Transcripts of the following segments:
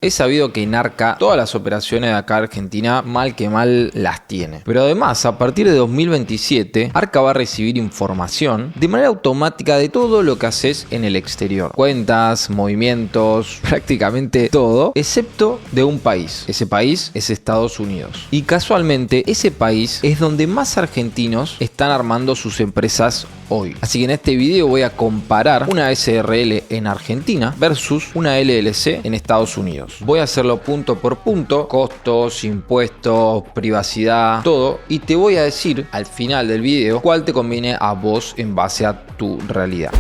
Es sabido que Enarca todas las operaciones de acá Argentina mal que mal las tiene. Pero además, a partir de 2027, Arca va a recibir información de manera automática de todo lo que haces en el exterior. Cuentas, movimientos, prácticamente todo, excepto de un país. Ese país es Estados Unidos. Y casualmente, ese país es donde más argentinos están armando sus empresas hoy. Así que en este video voy a comparar una SRL en Argentina versus una LLC en Estados Unidos. Voy a hacerlo punto por punto, costos, impuestos, privacidad, todo, y te voy a decir al final del video cuál te conviene a vos en base a tu realidad.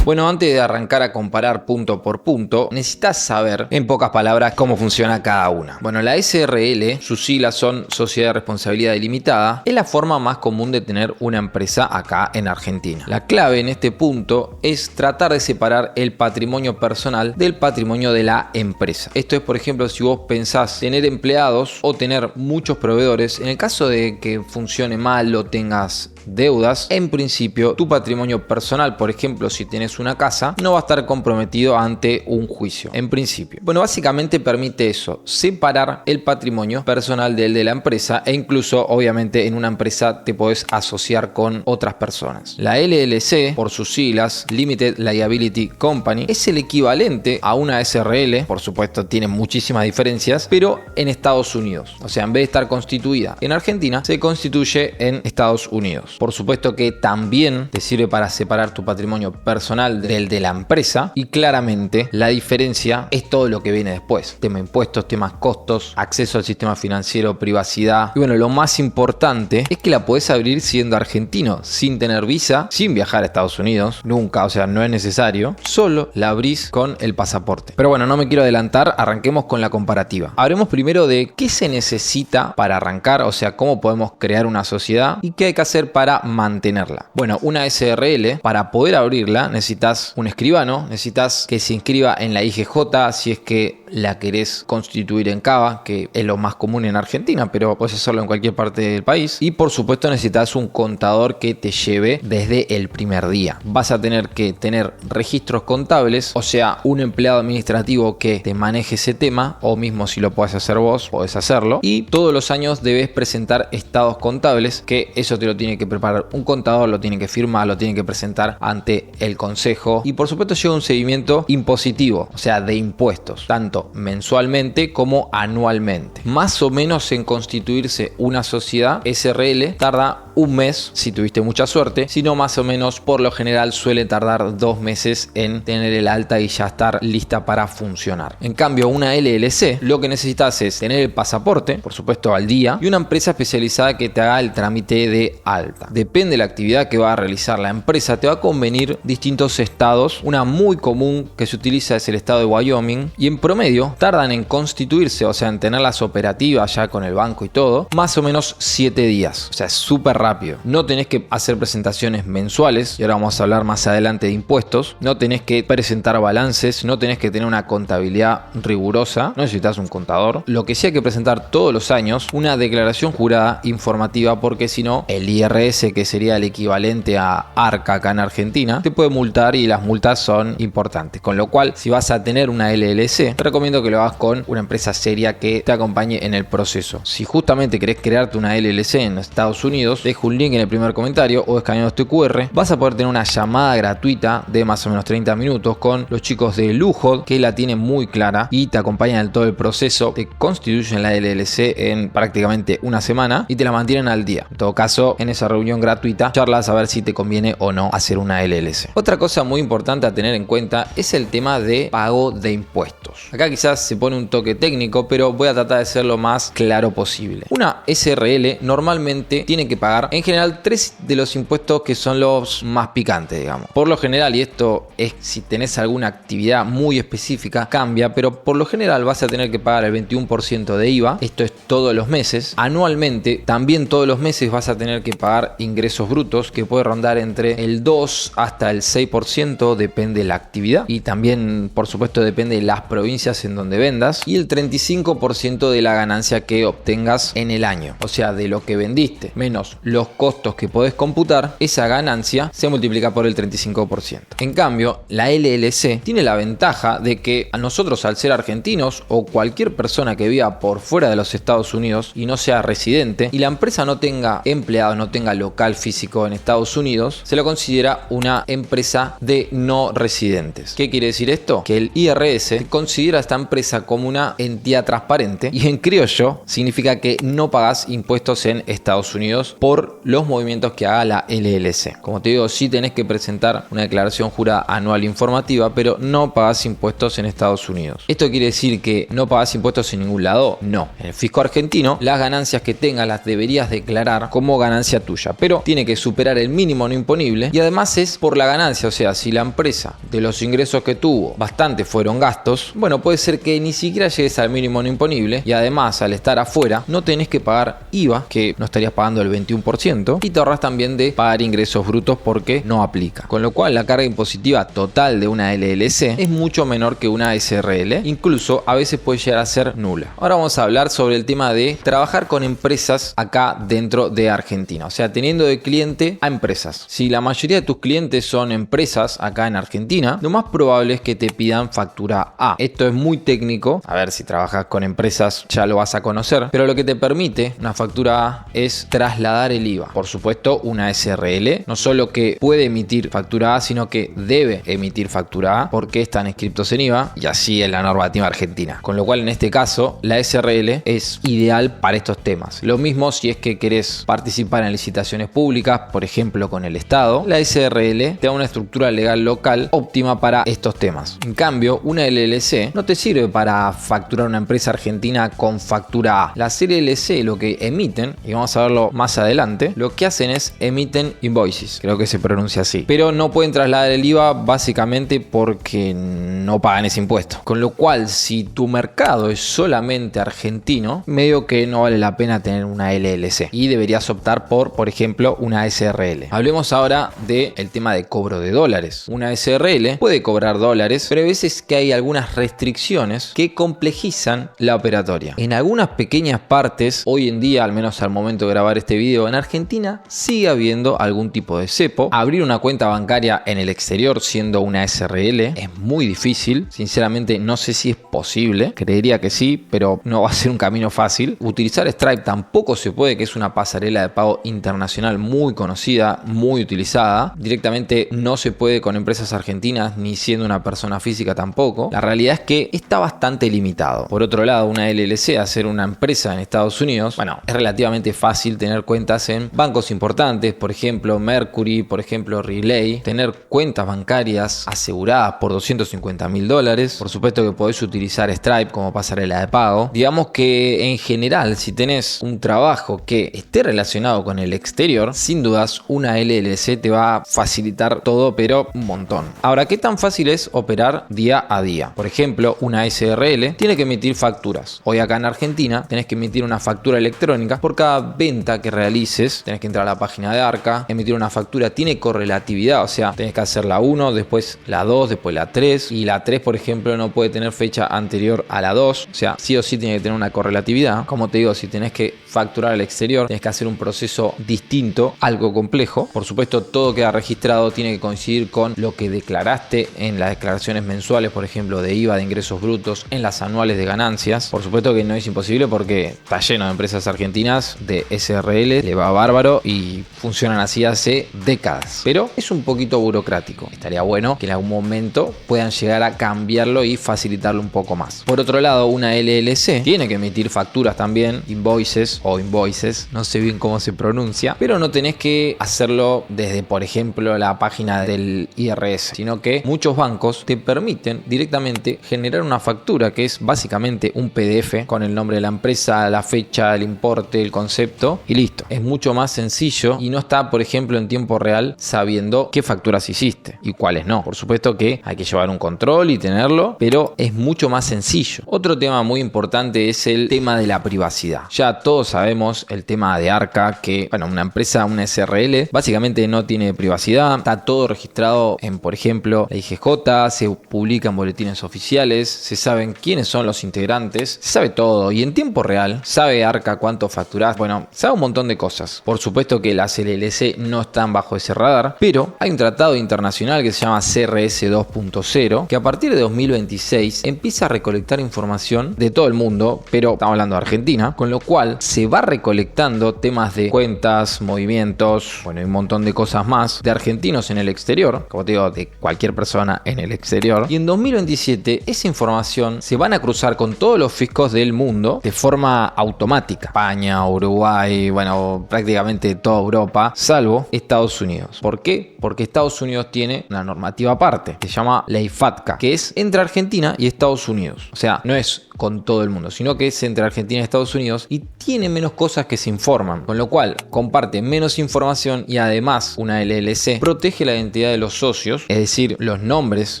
Bueno, antes de arrancar a comparar punto por punto, necesitas saber en pocas palabras cómo funciona cada una. Bueno, la SRL, sus siglas son Sociedad de Responsabilidad Ilimitada, es la forma más común de tener una empresa acá en Argentina. La clave en este punto es tratar de separar el patrimonio personal del patrimonio de la empresa. Esto es, por ejemplo, si vos pensás tener empleados o tener muchos proveedores, en el caso de que funcione mal o tengas deudas, en principio tu patrimonio personal, por ejemplo, si tienes una casa, no va a estar comprometido ante un juicio, en principio. Bueno, básicamente permite eso, separar el patrimonio personal del de la empresa, e incluso obviamente en una empresa te podés asociar con otras personas. La LLC, por sus siglas, Limited Liability Company, es el equivalente a una SRL, por supuesto tiene muchísimas diferencias, pero en Estados Unidos. O sea, en vez de estar constituida en Argentina, se constituye en Estados Unidos. Por supuesto que también te sirve para separar tu patrimonio personal del de la empresa, y claramente la diferencia es todo lo que viene después. Tema impuestos, temas costos, acceso al sistema financiero, privacidad. Y bueno, lo más importante es que la podés abrir siendo argentino, sin tener visa, sin viajar a Estados Unidos, nunca, o sea, no es necesario. Solo la abrís con el pasaporte. Pero bueno, no me quiero adelantar, arranquemos con la comparativa. Hablemos primero de qué se necesita para arrancar, o sea, cómo podemos crear una sociedad y qué hay que hacer para mantenerla. Bueno, una SRL, para poder abrirla necesitas un escribano, necesitas que se inscriba en la IGJ si es que la querés constituir en Cava, que es lo más común en Argentina, pero puedes hacerlo en cualquier parte del país. Y por supuesto necesitas un contador que te lleve desde el primer día. Vas a tener que tener registros contables, o sea, un empleado administrativo que te maneje ese tema, o mismo si lo puedes hacer vos, podés hacerlo. Y todos los años debes presentar estados contables, que eso te lo tiene que preparar un contador, lo tiene que firmar, lo tiene que presentar ante el consejo. Y por supuesto lleva un seguimiento impositivo, o sea, de impuestos, tanto mensualmente como anualmente. Más o menos en constituirse una sociedad SRL tarda un mes si tuviste mucha suerte, sino más o menos por lo general suele tardar 2 meses en tener el alta y ya estar lista para funcionar. En cambio, una LLC lo que necesitas es tener el pasaporte, por supuesto al día, y una empresa especializada que te haga el trámite de alta. Depende de la actividad que va a realizar la empresa, te va a convenir distintos estados. Una muy común que se utiliza es el estado de Wyoming, y en promedio tardan en constituirse, o sea, en tenerlas operativas ya con el banco y todo, más o menos 7 días. O sea, es súper rápido. No tenés que hacer presentaciones mensuales, y ahora vamos a hablar más adelante de impuestos. No tenés que presentar balances, no tenés que tener una contabilidad rigurosa, no necesitas un contador. Lo que sí hay que presentar todos los años, una declaración jurada informativa, porque si no, el IRS, que sería el equivalente a Arca acá en Argentina, te puede multar, y las multas son importantes. Con lo cual, si vas a tener una LLC, te recomiendo que lo hagas con una empresa seria que te acompañe en el proceso. Si justamente querés crearte una LLC en Estados Unidos, dejo un link en el primer comentario o escaneando este QR. Vas a poder tener una llamada gratuita de más o menos 30 minutos con los chicos de Lujo, que la tienen muy clara y te acompañan en todo el proceso. Te constituyen la LLC en prácticamente una semana y te la mantienen al día. En todo caso, en esa reunión gratuita charlas a ver si te conviene o no hacer una LLC. Otra cosa muy importante a tener en cuenta es el tema de pago de impuestos. Acá quizás se pone un toque técnico, pero voy a tratar de ser lo más claro posible. Una SRL normalmente tiene que pagar en general 3 de los impuestos que son los más picantes, digamos. Por lo general, y esto es si tenés alguna actividad muy específica, cambia, pero por lo general vas a tener que pagar el 21% de IVA. Esto es todos los meses. Anualmente, también todos los meses vas a tener que pagar ingresos brutos, que puede rondar entre el 2 hasta el 6%, depende de la actividad. Y también, por supuesto, depende de las provincias en donde vendas. Y el 35% de la ganancia que obtengas en el año. O sea, de lo que vendiste, menos los costos que podés computar, esa ganancia se multiplica por el 35%. En cambio, la LLC tiene la ventaja de que a nosotros, al ser argentinos o cualquier persona que viva por fuera de los Estados Unidos y no sea residente, y la empresa no tenga empleados, no tenga local físico en Estados Unidos, se lo considera una empresa de no residentes. ¿Qué quiere decir esto? Que el IRS considera a esta empresa como una entidad transparente, y en criollo significa que no pagás impuestos en Estados Unidos por los movimientos que haga la LLC. Como te digo, sí tenés que presentar una declaración jurada anual informativa, pero no pagás impuestos en Estados Unidos. ¿Esto quiere decir que no pagás impuestos en ningún lado? No. En el fisco argentino, las ganancias que tengas las deberías declarar como ganancia tuya, pero tiene que superar el mínimo no imponible, y además es por la ganancia. O sea, si la empresa, de los ingresos que tuvo, bastante fueron gastos, bueno, puede ser que ni siquiera llegues al mínimo no imponible, y además, al estar afuera, no tenés que pagar IVA, que no estarías pagando el 21%, y te ahorras también de pagar ingresos brutos porque no aplica. Con lo cual, la carga impositiva total de una LLC es mucho menor que una SRL, incluso a veces puede llegar a ser nula. Ahora vamos a hablar sobre el tema de trabajar con empresas acá dentro de Argentina, o sea, teniendo de cliente a empresas. Si la mayoría de tus clientes son empresas acá en Argentina, lo más probable es que te pidan factura A. Esto es muy técnico, a ver, si trabajas con empresas ya lo vas a conocer, pero lo que te permite una factura A es trasladar el IVA. Por supuesto, una SRL no solo que puede emitir factura A, sino que debe emitir factura A porque están inscriptos en IVA, y así es la normativa argentina. Con lo cual, en este caso, la SRL es ideal para estos temas. Lo mismo si es que querés participar en licitaciones públicas, por ejemplo con el Estado, la SRL te da una estructura legal local óptima para estos temas. En cambio, una LLC no te sirve para facturar una empresa argentina con factura A. Las LLC lo que emiten, y vamos a verlo más adelante, lo que hacen es emiten invoices, creo que se pronuncia así, pero no pueden trasladar el IVA básicamente porque no pagan ese impuesto. Con lo cual, si tu mercado es solamente argentino, medio que no vale la pena tener una LLC y deberías optar por ejemplo, una SRL. Hablemos ahora del tema de cobro de dólares. Una SRL puede cobrar dólares, pero hay veces que hay algunas restricciones que complejizan la operatoria. En algunas pequeñas partes, hoy en día, al menos al momento de grabar este video, en Argentina sigue habiendo algún tipo de cepo. Abrir una cuenta bancaria en el exterior siendo una SRL es muy difícil. Sinceramente, no sé si es posible. Creería que sí, pero no va a ser un camino fácil. Utilizar Stripe tampoco se puede, que es una pasarela de pago internacional muy conocida, muy utilizada. Directamente no se puede con empresas argentinas, ni siendo una persona física tampoco. La realidad es que está bastante limitado. Por otro lado, una LLC, hacer una empresa en Estados Unidos, bueno, es relativamente fácil tener cuentas en bancos importantes, por ejemplo Mercury, por ejemplo Relay, tener cuentas bancarias aseguradas por $250.000. Por supuesto que podés utilizar Stripe como pasarela de pago. Digamos que en general, si tenés un trabajo que esté relacionado con el exterior, sin dudas una LLC te va a facilitar todo, pero un montón. Ahora, ¿qué tan fácil es operar día a día? Por ejemplo, una SRL tiene que emitir facturas. Hoy acá en Argentina tenés que emitir una factura electrónica por cada venta que realices. Tenés que entrar a la página de Arca, emitir una factura. Tiene correlatividad, o sea, tenés que hacer la 1, después la 2, después la 3, y la 3, por ejemplo, no puede tener fecha anterior a la 2, o sea, sí o sí tiene que tener una correlatividad. Como te digo, si tenés que facturar al exterior, tenés que hacer un proceso distinto, algo complejo. Por supuesto, todo queda registrado, tiene que coincidir con lo que declaraste en las declaraciones mensuales, por ejemplo, de IVA, de ingresos brutos, en las anuales de ganancias. Por supuesto que no es imposible porque está lleno de empresas argentinas de SRL, le va bárbaro y funcionan así hace décadas. Pero es un poquito burocrático. Estaría bueno que en algún momento puedan llegar a cambiarlo y facilitarlo un poco más. Por otro lado, una LLC tiene que emitir facturas también, invoices o invoices, no sé bien cómo se pronuncia, pero no tenés que hacerlo desde, por ejemplo, la página del IRS, sino que muchos bancos te permiten directamente generar una factura que es básicamente un PDF con el nombre de la empresa, la fecha, el importe, el concepto y listo. Es mucho más sencillo y no está, por ejemplo, en tiempo real sabiendo qué facturas hiciste y cuáles no. Por supuesto que hay que llevar un control y tenerlo, pero es mucho más sencillo. Otro tema muy importante es el tema de la privacidad. Ya todos sabemos el tema de Arca, que bueno, una empresa, una SRL, básicamente no tiene privacidad. Está todo registrado en, por ejemplo, la IGJ, se publican boletines oficiales, se saben quiénes son los integrantes, se sabe todo y en tiempo real sabe Arca cuánto facturás, bueno, sabe un montón de cosas. cosas. Por supuesto que las LLC no están bajo ese radar, pero hay un tratado internacional que se llama CRS 2.0 que a partir de 2026 empieza a recolectar información de todo el mundo, pero estamos hablando de Argentina, con lo cual se va recolectando temas de cuentas, movimientos, bueno, y un montón de cosas más de argentinos en el exterior, como te digo, de cualquier persona en el exterior. Y en 2027 esa información se van a cruzar con todos los fiscos del mundo de forma automática. España, Uruguay, bueno, prácticamente toda Europa, salvo Estados Unidos. ¿Por qué? Porque Estados Unidos tiene una normativa aparte, que se llama Ley FATCA, que es entre Argentina y Estados Unidos. O sea, no es con todo el mundo, sino que es entre Argentina y Estados Unidos y tiene menos cosas que se informan, con lo cual comparte menos información y además una LLC protege la identidad de los socios, es decir, los nombres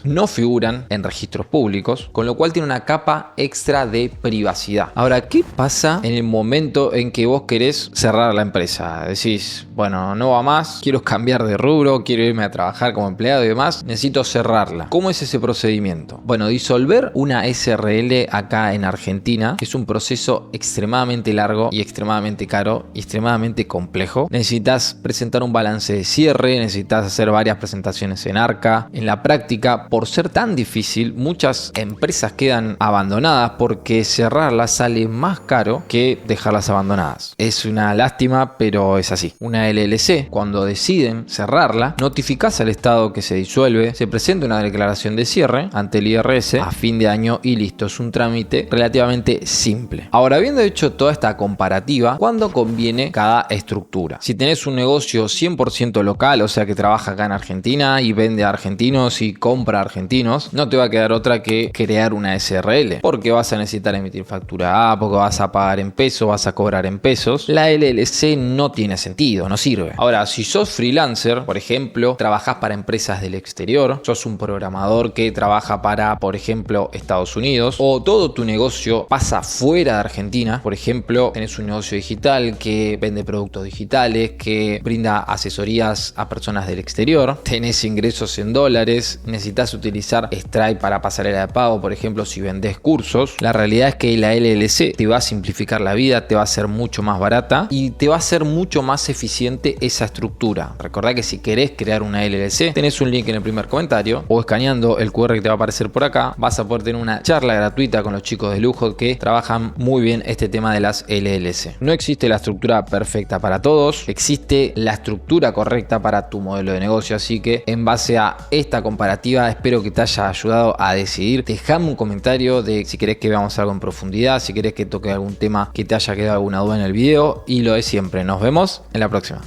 no figuran en registros públicos, con lo cual tiene una capa extra de privacidad. Ahora, ¿qué pasa en el momento en que vos querés cerrar la empresa? Decís, bueno, no va más, quiero cambiar de rubro, quiero irme a trabajar como empleado y demás, necesito cerrarla. ¿Cómo es ese procedimiento? Bueno, disolver una SRL acá en Argentina es un proceso extremadamente largo y extremadamente caro y extremadamente complejo. Necesitas presentar un balance de cierre, necesitas hacer varias presentaciones en ARCA. En la práctica, por ser tan difícil, muchas empresas quedan abandonadas porque cerrarlas sale más caro que dejarlas abandonadas. Es una lástima, pero es así. Una LLC, cuando deciden cerrarla, notificás al Estado que se disuelve, se presenta una declaración de cierre ante el IRS a fin de año y listo. Es un trámite relativamente simple. Ahora, habiendo hecho toda esta comparativa, ¿cuándo conviene cada estructura? Si tenés un negocio 100% local, o sea que trabaja acá en Argentina y vende a argentinos y compra a argentinos, no te va a quedar otra que crear una SRL, porque vas a necesitar emitir factura A, porque vas a pagar en pesos, vas a cobrar en pesos. La LLC no tiene sentido, no sirve. Ahora, si sos freelancer, por ejemplo, trabajás para empresas del exterior, sos un programador que trabaja para, por ejemplo, Estados Unidos, o todo tu negocio pasa fuera de Argentina, por ejemplo, tenés un negocio digital que vende productos digitales, que brinda asesorías a personas del exterior, tenés ingresos en dólares, necesitas utilizar Stripe para pasarela de pago, por ejemplo, si vendés cursos. La realidad es que la LLC te va a simplificar la vida, te va a hacer mucho más barata y te va a hacer mucho más eficiente esa estructura. Recordá que si querés crear una LLC, tenés un link en el primer comentario o escaneando el QR que te va a aparecer por acá, vas a poder tener una charla gratuita con los chicos de lujo que trabajan muy bien este tema de las LLC. No existe la estructura perfecta para todos, existe la estructura correcta para tu modelo de negocio, así que en base a esta comparativa espero que te haya ayudado a decidir. Dejame un comentario de si querés que veamos algo en profundidad, si querés que toque algún tema que te haya quedado alguna duda en el video y lo de siempre. Nos vemos en la próxima.